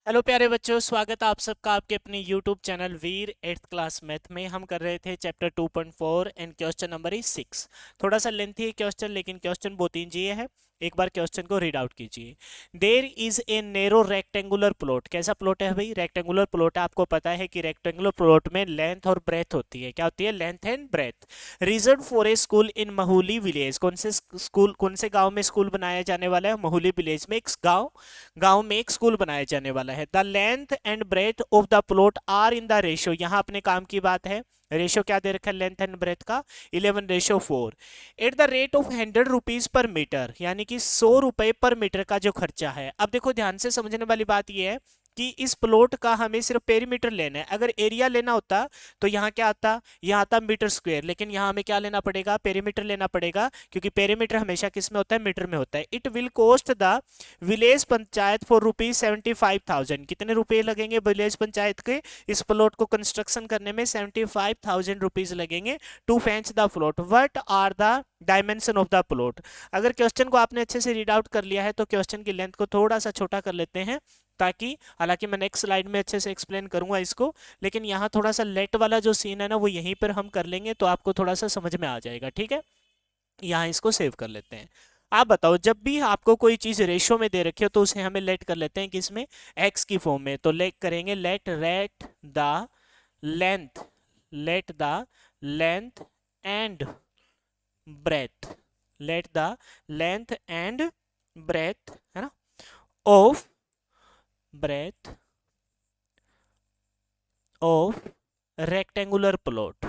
Hello प्यारे बच्चों, स्वागत है आप सबका आपके अपने यूट्यूब चैनल वीर 8th क्लास मैथ में। हम कर रहे थे chapter 2.4 and question number is 6। थोड़ा सा लेंथी है क्वेश्चन, लेकिन क्वेश्चन बहुत ईजी है। एक बार क्वेश्चन को रीड आउट कीजिए। There is a narrow rectangular plot. कैसा प्लॉट है भाई? रेक्टेंगुलर प्लॉट है। आपको पता है कि रेक्टेंगुलर प्लॉट में लेंथ और ब्रेथ होती है। क्या होती है? Length and breadth. Reserve for a school in Mahuli village. कौन से स्कूल, कौन से गांव में स्कूल बनाया जाने वाला है? महूली विलेज में एक गांव गांव में एक स्कूल बनाया जाने वाला है। The length and breadth of the plot are in the ratio. यहां अपने काम की बात है। रेशियो क्या दे रखा है लेंथ एंड ब्रेथ का? 11:4। At the rate of 100 rupees per metre, यानी कि 100 रुपए पर मीटर का जो खर्चा है। अब देखो ध्यान से समझने वाली बात यह है कि इस प्लॉट का हमें सिर्फ पेरीमीटर लेना है। अगर एरिया लेना होता तो यहाँ क्या आता? यहाँ आता मीटर स्क्वायर। लेकिन यहाँ हमें क्या लेना पड़ेगा? पेरीमीटर लेना पड़ेगा, क्योंकि पेरीमीटर हमेशा किस में होता है? मीटर में होता है। It will cost the village panchayat for ₹75,000। कितने रुपए लगेंगे विलेज पंचायत के इस प्लॉट को कंस्ट्रक्शन करने में? ₹75,000 लगेंगे to fence the plot. What are the dimension of the plot. अगर क्वेश्चन को आपने अच्छे से रीड आउट कर लिया है तो क्वेश्चन की लेंथ को थोड़ा सा छोटा कर लेते हैं, ताकि, हालांकि मैं नेक्स्ट स्लाइड में अच्छे से एक्सप्लेन करूंगा इसको, लेकिन यहाँ थोड़ा सा लेट वाला जो सीन है ना, वो यहीं पर हम कर लेंगे तो आपको थोड़ा सा समझ में आ जाएगा। ठीक है, यहाँ इसको सेव कर लेते हैं। आप बताओ, जब भी आपको कोई चीज रेशो में दे रखी हो तो उसे हमें लेट कर लेते हैं किसमें? एक्स की फॉर्म में। तो लेट करेंगे let the length let the length and breadth. Let the length and breadth, है ना, of breadth of rectangular plot.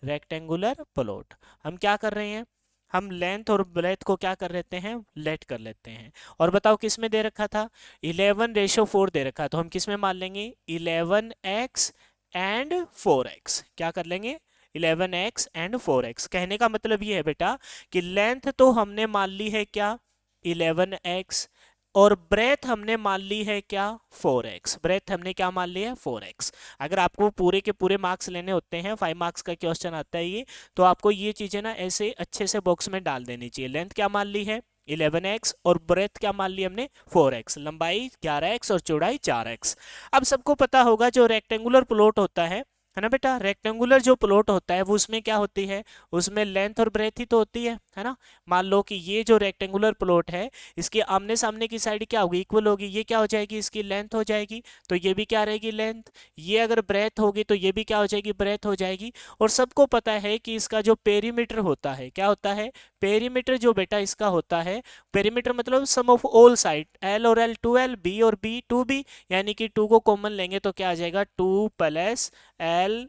Rectangular plot हम क्या कर रहे हैं? हम लेंथ और ब्रेथ को क्या कर लेते हैं? लेट कर लेते हैं। और बताओ किस में दे रखा था? 11:4 दे रखा। तो हम किस में मान लेंगे? 11x and 4x। क्या कर लेंगे? 11x and 4x। कहने का मतलब ये है बेटा कि लेंथ तो हमने मान ली है क्या? 11x। और ब्रेथ हमने मान ली है क्या? 4x। ब्रेथ हमने क्या मान ली है? 4x। अगर आपको पूरे के पूरे मार्क्स लेने होते हैं, 5 मार्क्स का क्वेश्चन आता है ये, तो आपको ये चीजें ना ऐसे अच्छे से बॉक्स में डाल देनी चाहिए। लेंथ क्या मान ली है? 11x। और ब्रेथ क्या मान ली हमने? 4x। लंबाई 11x और चौड़ाई 4x। अब सबको पता होगा जो रेक्टेंगुलर प्लॉट होता है ना बेटा, रेक्टेंगुलर जो प्लॉट होता है वो उसमें क्या होती है? उसमें लेंथ और ब्रेथ ही तो होती है ना। मान लो कि ये जो रेक्टेंगुलर प्लॉट है, इसके आमने सामने की साइड क्या होगी? इक्वल होगी। ये क्या हो जाएगी? इसकी लेंथ हो जाएगी। तो ये भी क्या रहेगी? लेंथ। ये अगर ब्रेथ होगी तो ये भी क्या हो जाएगी? ब्रेथ हो जाएगी। और सबको पता है कि इसका जो पेरीमीटर होता है, क्या होता है? पेरीमीटर जो बेटा इसका होता है, पेरीमीटर मतलब सम ऑफ ऑल साइड, एल और एल 2l, बी और बी 2b, यानी कि 2 को कॉमन लेंगे तो क्या आ जाएगा? 2 plus L,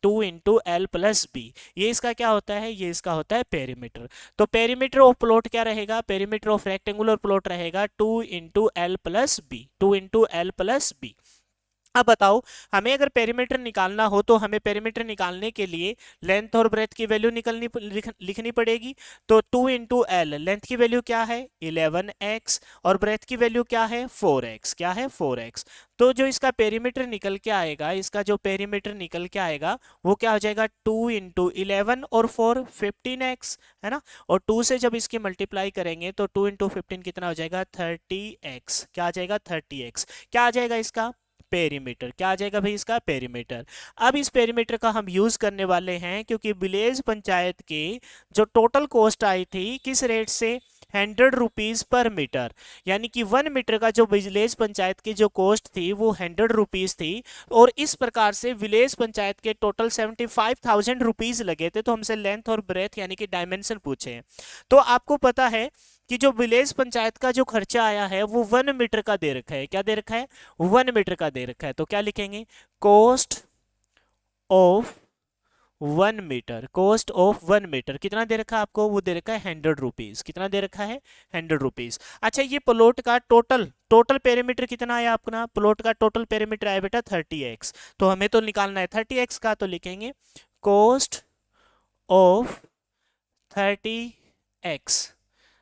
2 into L plus B. ये इसका क्या होता है? ये इसका होता है पेरीमीटर। तो पेरीमीटर ऑफ प्लॉट क्या रहेगा? पेरीमीटर ऑफ रेक्टेंगुलर प्लॉट रहेगा 2 into L plus B. 2 into L plus B. अब बताओ, हमें अगर पेरीमीटर निकालना हो तो हमें पेरीमीटर निकालने के लिए लेंथ और ब्रेथ की वैल्यू लिखनी पड़ेगी। तो 2 इंटू एल, लेंथ की वैल्यू क्या है? 11x। और ब्रेथ की वैल्यू क्या है? 4x। क्या है? 4x। तो जो इसका पेरीमीटर निकल के आएगा, इसका जो पेरीमीटर निकल के आएगा वो क्या हो जाएगा? 2 इंटू 11 और 4 15x, है ना। और 2 से जब इसकी मल्टीप्लाई करेंगे तो 2 इंटू 15 कितना हो जाएगा? 30x। क्या आ जाएगा? 30x। क्या आ जाएगा इसका? पेरीमीटर। क्या आ जाएगा भाई? इसका पेरीमीटर। अब इस पेरीमीटर का हम यूज करने वाले हैं, क्योंकि विलेज पंचायत के जो टोटल कॉस्ट आई थी किस रेट से? 100 रुपीज पर मीटर। यानी कि 1 मीटर का जो विलेज पंचायत की जो कॉस्ट थी वो 100 रुपीज थी। और इस प्रकार से विलेज पंचायत के टोटल 75,000 रुपीज लगे थे। तो हमसे लेंथ और ब्रेथ यानी कि डायमेंशन पूछे। तो आपको पता है कि जो विलेज पंचायत का जो खर्चा आया है वो 1 मीटर का दे रखा है। क्या दे रखा है? 1 मीटर का दे रखा है। तो क्या लिखेंगे? Cost of 1 metre. Cost of 1 metre कितना दे रखा है आपको? वो दे रखा है 100 रुपीज। कितना दे रखा है? 100 रुपीज। अच्छा, ये प्लॉट का टोटल टोटल पेरीमीटर कितना आया अपना? प्लॉट का टोटल पेरीमीटर आया बेटा 30x। तो हमें तो निकालना है 30x का। तो लिखेंगे कॉस्ट ऑफ 30x,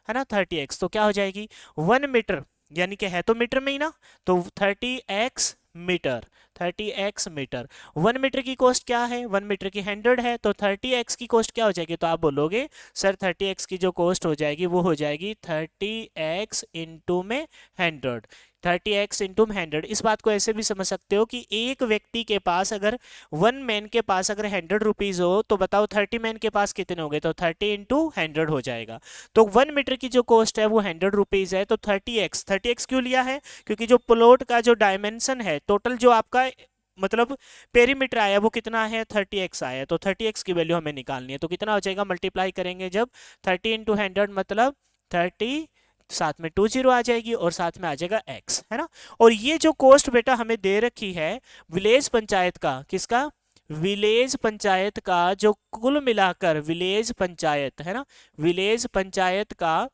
है ना, 30x। तो क्या हो जाएगी? 1 मीटर, यानी कि है तो मीटर में ही ना, तो 30x metre. 30x metre. 1 metre की कॉस्ट क्या है? 1 मीटर की 100 है। तो 30x की कॉस्ट क्या हो जाएगी? तो आप बोलोगे सर 30x की जो कॉस्ट हो जाएगी वो हो जाएगी 30x इंटू में 100। 30x into 100। इस बात को ऐसे भी समझ सकते हो कि एक व्यक्ति के पास अगर 1 मैन के पास अगर 100 रुपीज हो तो बताओ 30 मैन के पास कितने हो गए, तो 30 इंटू 100 हो जाएगा। तो 1 मीटर की जो कॉस्ट है वो 100 रुपीज है। तो 30x क्यों लिया है, क्योंकि जो प्लॉट का जो डायमेंशन है टोटल जो आपका मतलब पेरीमीटर आया वो कितना है, 30x आया। तो 30x की वैल्यू हमें निकालनी है, तो कितना हो जाएगा, मल्टीप्लाई करेंगे जब 30 इंटू 100 मतलब 30, साथ में 20 आ जाएगी और साथ में आ जाएगा x, है ना। और ये जो कॉस्ट बेटा हमें दे रखी है विलेज पंचायत का, किसका, विलेज पंचायत का, जो कुल मिलाकर विलेज पंचायत है ना, विलेज पंचायत का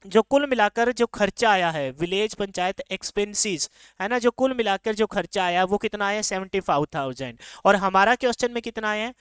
जो कुल मिलाकर जो खर्चा आया है, विलेज पंचायत एक्सपेंसेस है ना, जो कुल मिलाकर जो खर्चा आया वो कितना आया, 75,000। और हमारा क्वेश्चन में कितना आया है,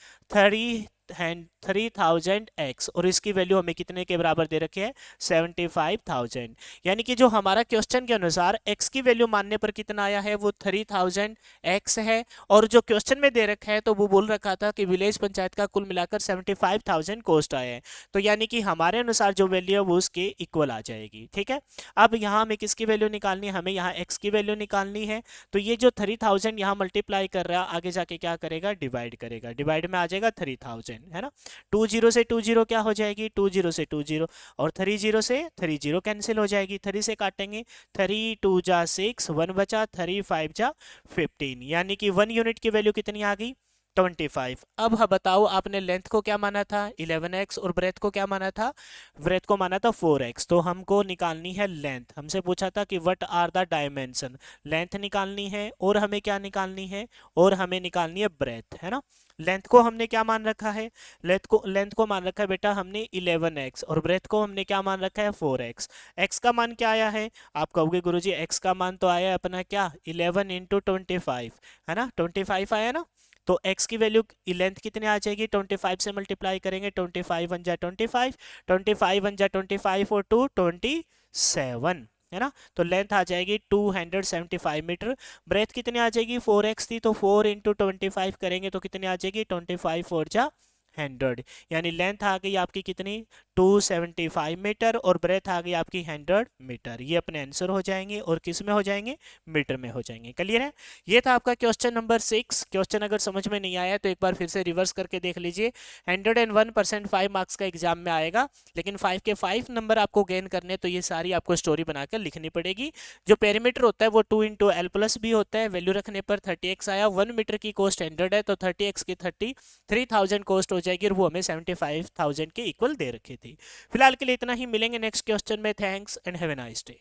3000x, और इसकी वैल्यू हमें कितने के बराबर दे रखी है, 75,000। यानी कि जो हमारा क्वेश्चन के अनुसार x की वैल्यू मानने पर कितना आया है, वो 3000x है। और जो क्वेश्चन में दे रखा है तो वो बोल रखा था कि विलेज पंचायत का कुल मिलाकर 75,000 कॉस्ट आया है। तो यानी कि हमारे अनुसार जो वैल्यू है वो उसके इक्वल आ जाएगी। ठीक है, अब यहाँ हमें किसकी वैल्यू निकालनी है, हमें यहाँ x की वैल्यू निकालनी है। तो ये जो 3000 यहाँ मल्टीप्लाई कर रहा है आगे जाके क्या करेगा, डिवाइड करेगा, डिवाइड में आ जाएगा 3000, है ना। 20 से 20 क्या हो जाएगी, 20 से 20, और 30 से 30 कैंसिल हो जाएगी, 3 से काटेंगे, 3 2 जा 6, 1 बचा, 3 5 जा 15, यानी कि 1 यूनिट की वैल्यू कितनी आ गई, 25। अब बताओ आपने लेंथ को क्या माना था, 11x, और ब्रेथ को क्या माना था, ब्रेथ को माना था 4x। तो हमको निकालनी है लेंथ, हमसे पूछा था कि what are the dimension, length निकालनी है, और हमें क्या निकालनी है, और हमें निकालनी है ब्रेथ, है ना। लेंथ को हमने क्या मान रखा है, लेंथ को मान रखा है बेटा हमने 11x, और ब्रेथ को हमने क्या मान रखा है, 4x। x का मान क्या आया है, आप कहोगे गुरुजी x का मान तो आया है अपना क्या, 11 इंटू 25, है ना, 25 आया ना। तो x की वैल्यू लेंथ कितने आ जाएगी, 25 से मल्टीप्लाई करेंगे, 25 1 जा 25, 25 1 जा 25 और 2 27, है ना। तो लेंथ आ जाएगी 275 मीटर। ब्रेथ कितनी आ जाएगी, 4x थी, तो 4 इंटू 25 करेंगे तो कितनी आ जाएगी, 25 4 जा 100, यानी लेंथ आ गई आपकी कितनी, 275 मीटर, और ब्रेथ आ गई आपकी 100 मीटर। ये अपने आंसर हो जाएंगे, और किस में हो जाएंगे, मीटर में हो जाएंगे। क्लियर है, ये था आपका क्वेश्चन नंबर 6। क्वेश्चन अगर समझ में नहीं आया तो एक बार फिर से रिवर्स करके देख लीजिए। 101% 5 मार्क्स का एग्जाम में आएगा, लेकिन 5 के 5 नंबर आपको गेन करने, तो ये सारी आपको स्टोरी बनाकर लिखनी पड़ेगी। जो पेरीमीटर होता है वो 2 इंटू एल प्लस भी होता है, वैल्यू रखने पर 30x आया, 1 मीटर की कॉस्ट 100 है, तो 30x की 33,000 कॉस्ट हो जाएगी, और वो हमें 75,000 के इक्वल दे रखी थी। फिलहाल के लिए इतना ही, मिलेंगे नेक्स्ट क्वेश्चन में। Thanks and have a nice day.